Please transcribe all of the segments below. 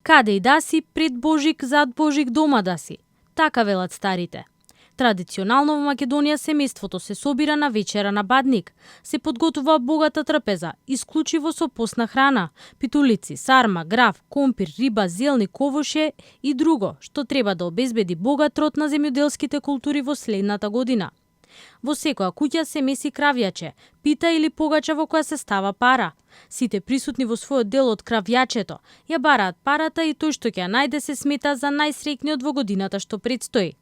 Каде и да си, пред Божик, зад Божик, дома да си. Така велат старите. Традиционално во Македонија семејството се собира на вечера на Бадник. Се подготвува богата трпеза, исклучиво со постна храна, питулици, сарма, граф, компир, риба, зелни, ковоше и друго, што треба да обезбеди богат род на земјоделските култури во следната година. Во секоја куќа се меси кравјаче, пита или погача во која се става пара. Сите присутни во својот дел од кравјачето ја бараат парата и тој што ќе ја најде се смета за најсреќниот во годината што предстои.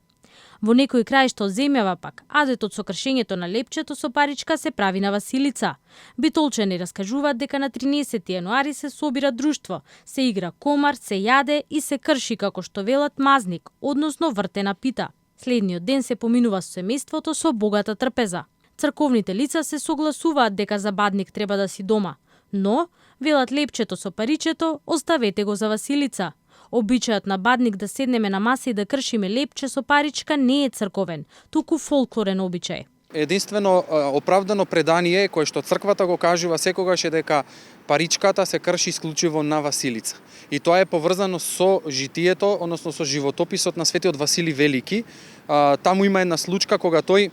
Во некои краишта од земјава пак, адетот со кршењето на лепчето со паричка се прави на Василица. Битолчани раскажуваат дека на 13 јануари се собира друштво, се игра комар, се јаде и се крши како што велат мазник, односно вртена пита. Следниот ден се поминува со семејството со богата трпеза. Црковните лица се согласуваат дека за Бадник треба да си дома, но, велат лепчето со паричето, оставете го за Василица. Обичајот на Бадник да седнеме на маса и да кршиме лепче со паричка не е црковен, туку фолклорен обичај. Единствено оправдано предание кое што црквата го кажува секогаш е дека паричката се крши исклучиво на Василица. И тоа е поврзано со житието, односно со животописот на светиот Васили Велики. Таму има една случка кога тој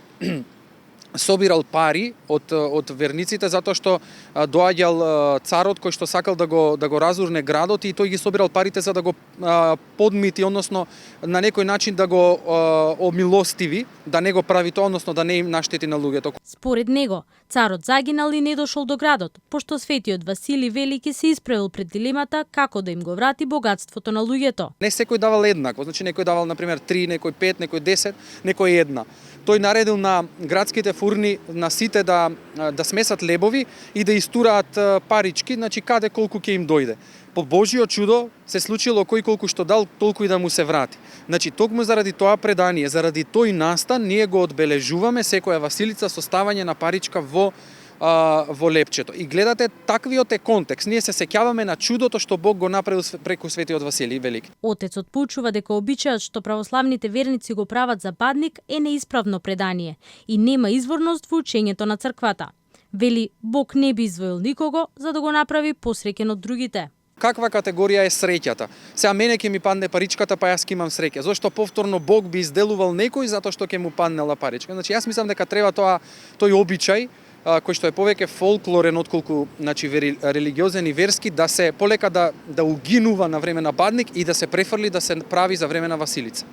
собирал пари од верниците затоа што доаѓал царот кој што сакал да го разурне градот и тој ги собирал парите за да го подмити, односно на некој начин да го омилостиви, да не го прави тоа, односно да не им наштети на луѓето. Според него, царот загинал и не дошол до градот, пошто светиот Васили Велики се исправил пред дилемата како да им го врати богатството на луѓето. Не секој давал еднакво, значи некој давал например 3, некој 5, некој 10, некој 1. Тој наредил на градските фурни на сите да смесат лебови и да истураат парички, значи каде колку ќе им дојде. По Божјо чудо се случило кој колку што дал, толку и да му се врати. Значи токму заради тоа предание, заради тој настан, ние го одбележуваме секоја Василица со ставање на паричка во лепчето. И гледате, таквиот е контекст. Ние се сеќаваме на чудото што Бог го направил преку светиот Василий Велики. Отецот поучува дека обичајот што православните верници го прават за Бадник е неисправно предание и нема изворност во учењето на црквата. Вели, Бог не би извоил никого за да го направи посреќен од другите. Каква категорија е среќата? Сега мене ќе ми падне паричката, па јас ќе имам среќа. Зошто повторно Бог би изделувал некој затоа што ќе му паднела паричка? Значи јас мислам дека треба тој обичај кој што е повеќе фолклорен отколку религиозен и верски, да се полека да угинува на време на Бадник и да се префрли да се прави за време на Василица.